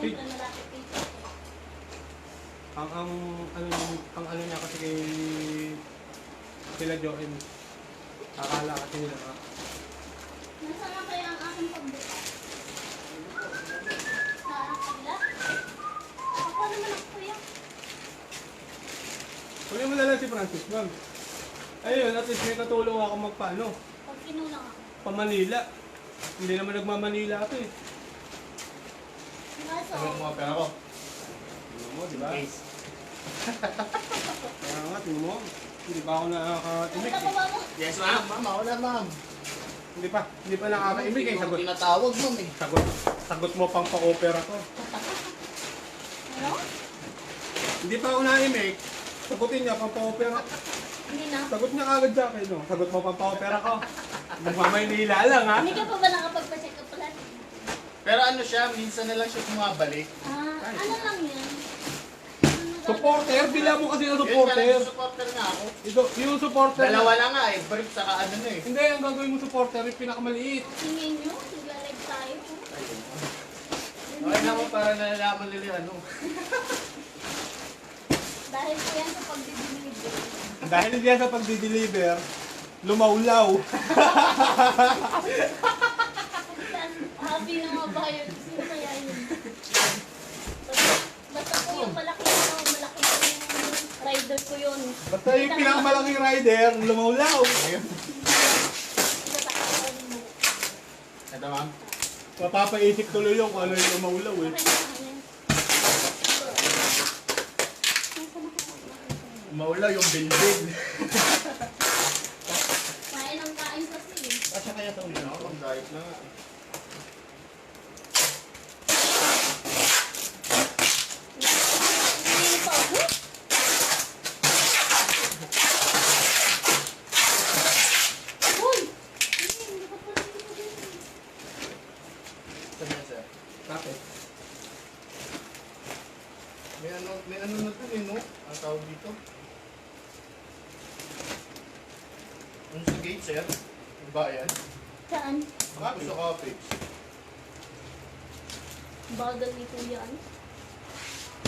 Siyempre malapit dito. Ang ano niya kasi kay sila Joen. Akala kasi nila Nasaan na kaya ang aking pagbukas? Sa kabila? Ako naman ako kuya. Kunin mo na lang si Francis, ma'am. Ayun, at least may katulong ako magpaano. Pag kinulang ako. Pa Manila. Hindi naman nagmamanila ako eh. Kaso, Ano mga pera ko? Tingnan mo, di ba? Case. Kaya nga, tingnan mo. Hindi pa ako nakaka-imik eh. nakakuha mo. Yes, ma'am. Ma'am, ako na, ma'am. Hindi pa nakaka-imik eh. Sagot. Tinatawag, ma'am eh. Sagot mo pang pa-opera ko. Ano? Hindi pa ako na-imik. Sagutin niya pang pa-opera. Hindi na. Sagot niya kagad sa akin, no? Sagot mo pang pa-opera ko. Nagmamaynila lang, ha? Hindi ka pa ba nakapagpa-check up pala? Pero ano siya, minsan na lang siya bumabalik. Ano lang yan? Supporter? Bila mo kasi na Yun, supporter. supporter nga ako. Yung supporter. Dalawa lang nga eh. Brief saka ano na eh. Hindi, ang gagawin mo supporter, yung pinakamaliit. Tingin nyo, nagla-live tayo. Okay naman para nalalaman nila yung ano. Dahil po yan sa pagdideliver. Dahil diyan sa pagdi-deliver, lumawlaw. Happy na mga buyer. Sino kaya yun? Basta po yung malaki yung rider ko yun. Basta yung pinakamalaking rider, lumawlaw. Ito ma'am. Mapapaisip tuloy yung kung ano yung lumawlaw eh. Maulaw yung bilbil. Kain ang kain kasi eh. Kasya kaya itong yun ako, mag-diet na nga. Hindi pa ako. Uy! Hindi ko pa rin. Saan yan, sir? Bakit? May ano na ito eh, no? Ang tawag dito. Ano sa gate, sir? Yung bayan? Saan? Kapit sa kapit. Bagal ni Kuya ano?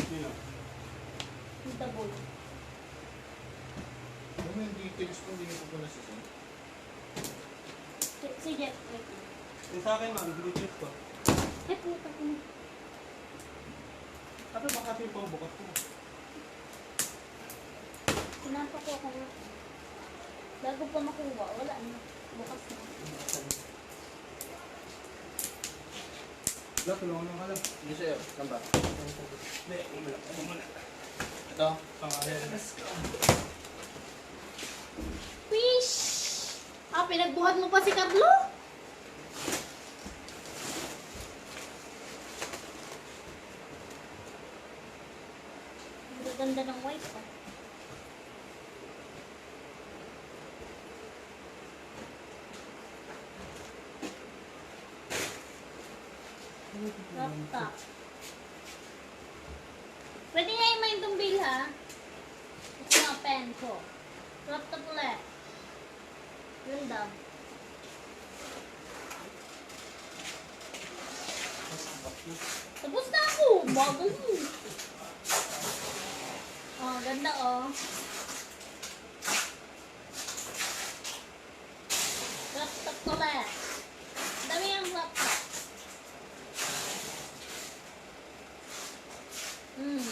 Sino? Yung tabol. Ano yung details kung hindi ko na siya? Si Jeff. Wait. Yung sa akin, ma'am, details ko. Eh, puta ko na. Ano ba kasi yung bukas ko? Sinapa ko ako nga. Bago pa makuha, wala na. Bukas na. Wala, tulungan lang ka lang. Hindi, sir. Saan ba? Hindi, umulak. Ano muna? Ito. Pangalan. Fish! Ah, pinagbuhat mo pa si Carlo? Ang ganda ng white pa. Laptop. Pwede nga i-mind itong bill ha? Ito nga pen ko. Laptop ulit. Yun daw. Tapos na ako! Bagal mo. Oh, ganda oh. Laptop ulit. Dami ang laptop. Hmm.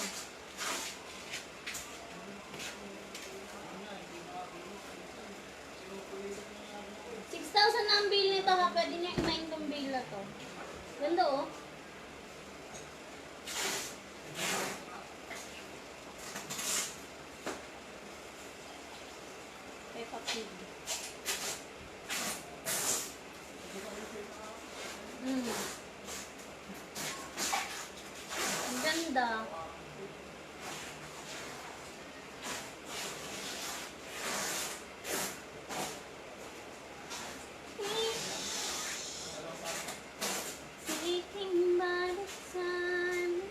$6,000 na ang bill nito ha. Pwede niya i-mind tong bill na to. Ganda oh. Peppa Pig. Ang ganda. Sleeping by the sun.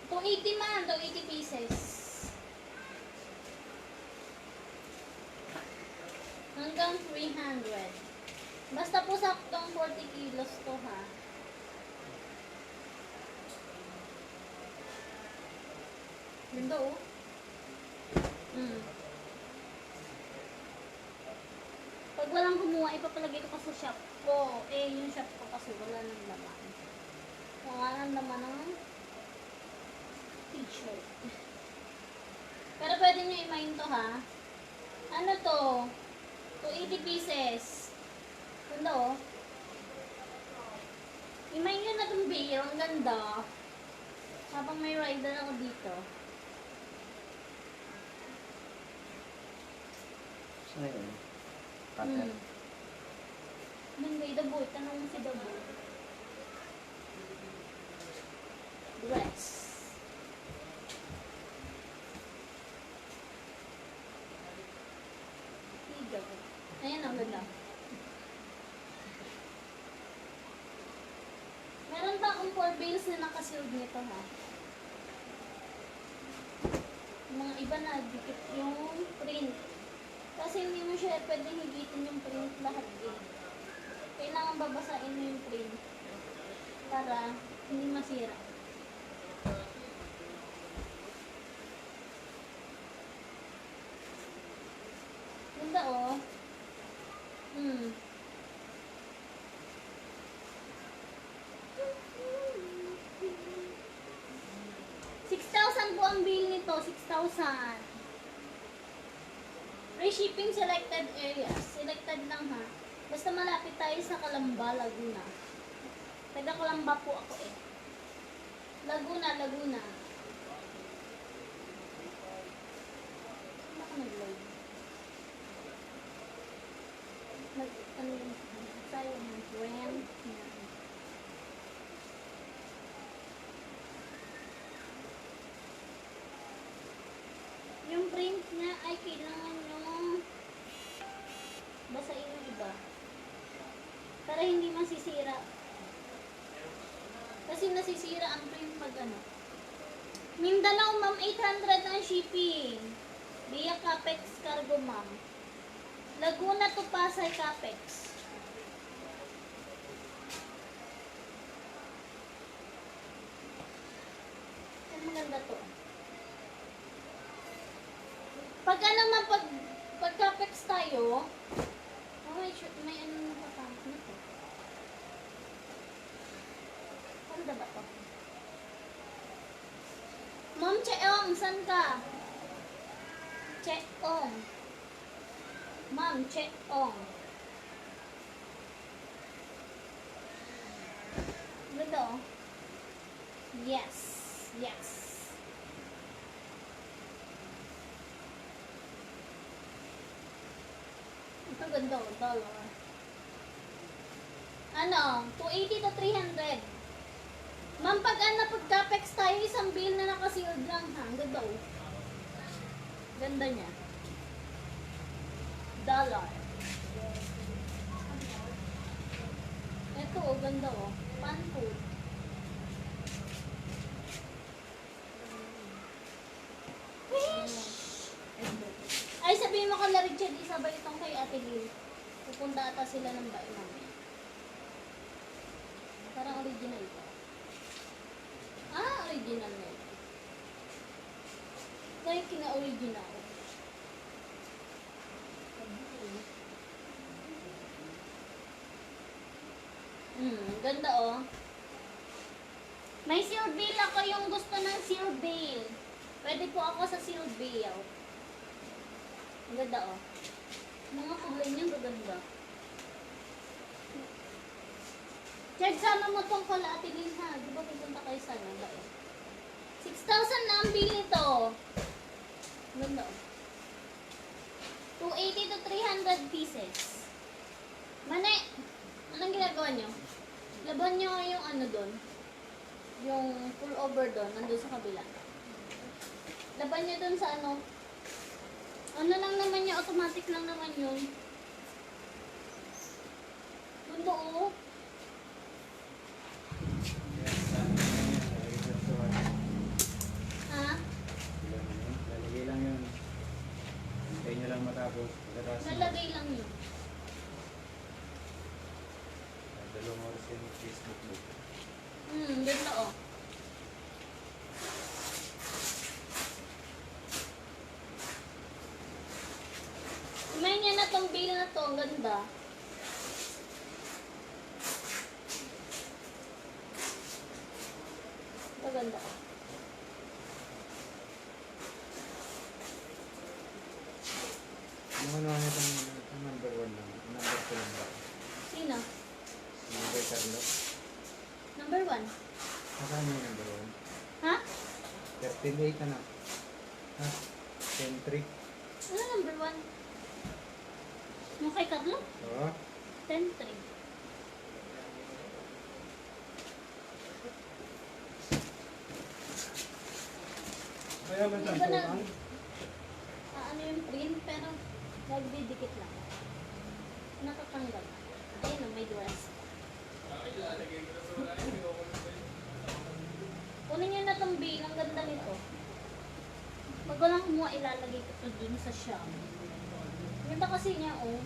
$280 man, $280. Hanggang 300. Basta po saktong 40 kilos to ha. Ganda oh. Pag walang kumuha, ipapalagay ko pa sa shop ko. Eh, yung shop ko kasi wala nang laman. Wala nang laman ng t-shirt. Pero pwede nyo i-mine to ha. Ano to? 280 pieces. Ganda oh. I-mine nyo na itong beer. Ang ganda. Habang may rider ako dito. Saan yun? Cutter. May Daboy. Tanong mo si Daboy. Dress. Higaw. Ayan ang ganda. Meron pa akong 4 bales na nakasealed nito ha. Yung mga iba na dikit yung print. Kasi hindi mo siya pwedeng higitin yung print lahat eh. Kailangan babasain mo yung print para hindi masira. Ganda oh. 6,000 po ang bill nito. 6,000. Free shipping selected areas. Selected lang ha. Basta malapit tayo sa Calamba, Laguna. Taga Calamba po ako eh. Laguna. Baka nag-load. Ano yung sayang ng brand. Yung print niya ay kailangan yung basain yung iba. Para hindi masisira. Kasi nasisira ang print pag ano. Mindanao ma'am, 800 ang shipping. Via Capex Cargo ma'am. Laguna to Pasay Capex. Ang maganda to. Pag ano naman, pag Capex tayo, oh, may ano na pa nito. Ano ba to? Ma'am Cheong, saan ka? Cheong. Ma'am Cheong. Ganda oh. Yes. Ito ganda oh, dollar. Ano? 280 to 300. Ma'am, pag Capex tayo, isang bill na nakasealed lang ha. Ang ganda oh. Ganda niya. Dollar. Ito oh, ganda oh. Pan food. Ay, sabihin mo kala Richard, isabay itong kay Ate Lil. Pupunta ata sila ng bahay namin. Parang original ito. Ah, original na ito. Kaya kina-original. Ganda oh. May sealed bail ako yung gusto ng sealed bail. Pwede po ako sa sealed bail. Ang ganda oh. Mga kulay niya gaganda. Check sama mo tong kala Ate Lynn ha. Di ba pupunta kayo sa ano? 6,000 na ang bill nito. Ganda oh. 280 to 300 pieces. Mane, anong ginagawa nyo? Laban nyo yung ano doon. Yung pull over doon. Nandun sa kabila. Laban nyo doon sa ano. Ano lang naman yun. Automatic lang naman yun. Ganda oh. Ha? Lalagay lang yun. Hintayin nyo lang matapos. Pagkatapos Nalagay lang yun. Dalawang oras yung Facebook mo. Ganda oh. May niya na tong bill na to, ang ganda. Ito ganda. Ano ano itong number 1 lang? Number 2 lang ba? Sino? Number Carlo? Number 1. Nasaan yung number 1? Ha? 13.8 na. Ha? 10.3? Ano number 1? Yung kay Carlo? Oo. 10-3. Kaya ba Hindi tayo ba na, ang? ano yung print, pero nagdidikit lang. Nakatanggal. Ayun oh, may dress. Kunin niyo na itong bill. Ang ganda nito. Pag walang kumuha, ilalagay ko ito dun sa shop. Ganda kasi niya, oh.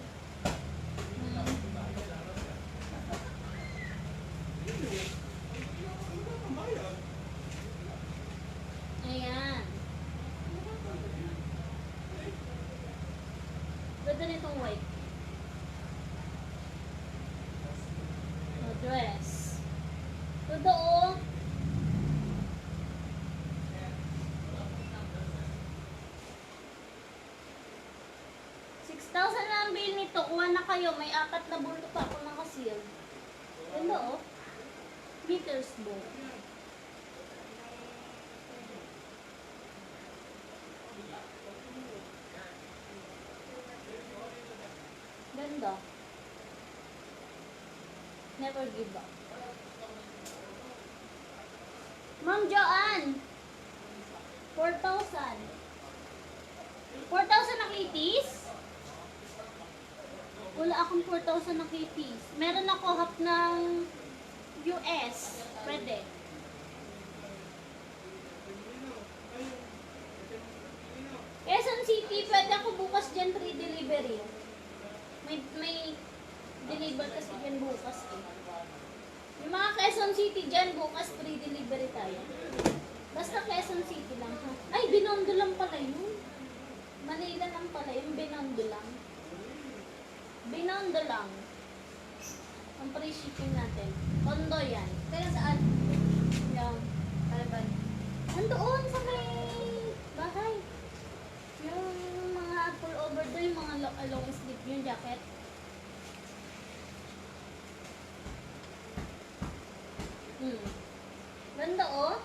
Ayan. Ganda nitong white. Dress. Totoo. $6,000 na ang bill nito. Kuha na kayo. May 4 na bulto pa ako nakasil. Ganda oh. Meters book. Ganda. Never give up. Ma'am Joanne, 4,000. 4,000 na kitties? Wala akong 4,000 na kitties. Meron ako half ng US. Pwede. Quezon City, pwede ako bukas dyan free delivery. May deliver kasi dyan bukas eh. Yung mga Quezon City dyan, bukas free delivery tayo. Basta Quezon City lang ha. Ay, Binondo lang pala yun. Manila lang pala yung Binondo lang. Binondo lang. Ang free shipping natin. Tondo yan. Pero saan? Yung, Kalaban. nandoon sa may bahay. Yung mga pull over doon, yung mga long sleeve yung jacket. Ganda oh.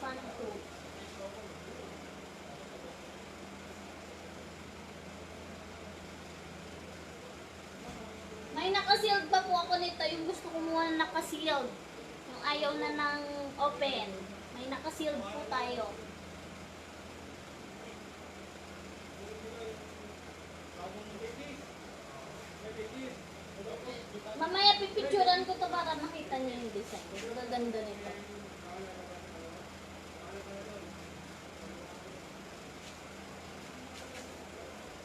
Fun coat. May naka-sealed pa po ako nito. Yung gusto kumuha na naka-sealed. Yung ayaw na ng open. May naka-sealed po tayo. Mamaya pipicturan ko to para makita niyo yung design. Ang ganda nito.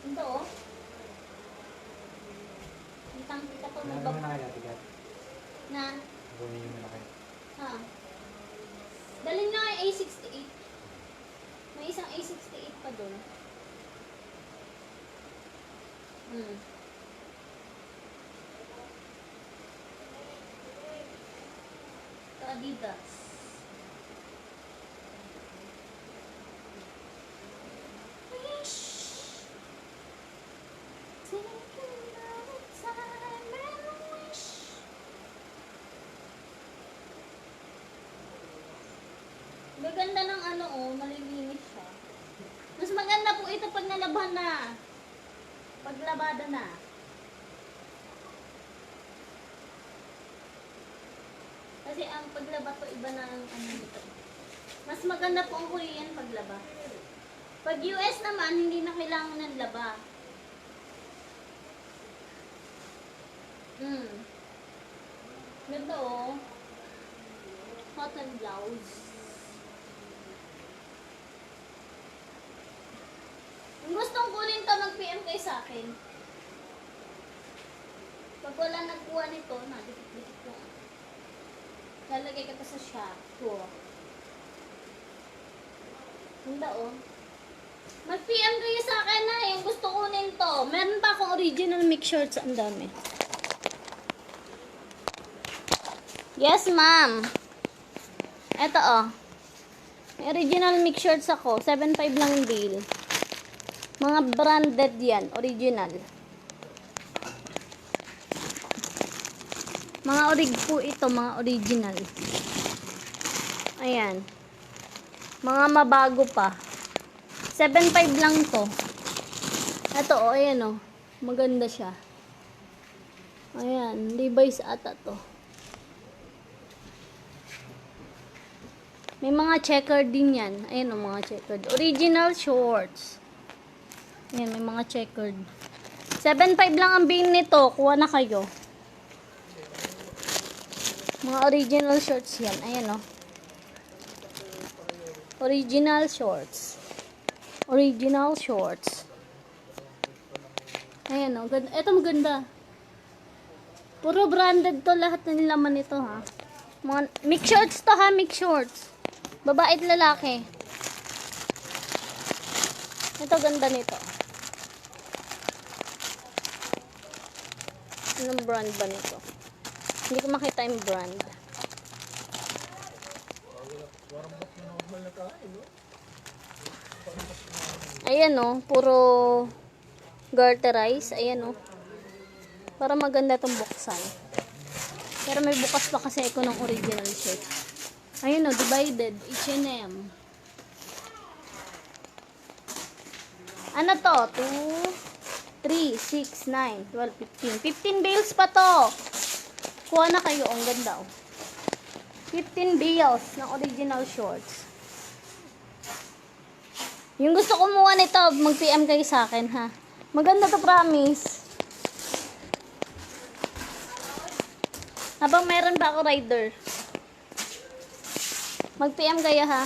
Ito oh. Kitang-kita ko Ano may naman bab- na kaya tigat? na Kunin yung malaki. ha. Dalhin nga yung A68. May isang A68 pa doon. Ito Adidas. Wish. Taking our time and wish. Gaganda ng ano oh, malilinis siya. Mas maganda po ito pag nalaban na. Paglabada na. Kasi ang paglaba to iba na ang ano nito. Mas maganda po ang Korean paglaba. Pag US naman, hindi na kailangan ng laba. Ganda oh. Cotton blouse. Kung gustong kunin to, mag-PM kayo sa akin. Pag wala nagkuha nito, dikit-dikit ko. Lalagay ka pa sa shop ko. Handa oh. Mag-PM kayo sa akin na yung gusto kunin to. Meron pa akong original mix shorts. Ang dami. Yes, ma'am. Eto oh. May original mix shorts ako. 7.5 lang yung deal. Mga branded yan. Original. Mga orig po ito. Mga original. Ayan. Mga mabago pa. 7.5 lang to. Ito oh. Ayan oh. Maganda siya. Ayan. Levi's ata to. May mga checkered din yan. Ayan o, mga checkered. Original shorts. Ayan, may mga checkered. 7.5 lang ang bin nito. Kuha na kayo. Mga original shorts yan. Ayan o. Original shorts. Original shorts. Ayan o. Ito maganda. Puro branded to. Lahat ng laman nito ha. Mga, mix shorts to ha. Mix shorts. Babae at lalaki. Ito ganda nito. Anong brand ba nito? Hindi ko makita yung brand. Ayan o. Puro garterize. Ayan o. Para maganda itong buksan. Pero may bukas pa kasi ako ng original shirt. Ayun o, divided. H&M. Ano to? 2, 3, 6, 9, 12, 15. 15 bales pa to. Kuha na kayo. Ang ganda o. 15 bales ng original shorts. Yung gusto kumuha nito, mag-PM kayo sa akin ha. Maganda to, promise. Habang meron pa ako rider. Mag-PM kayo ha.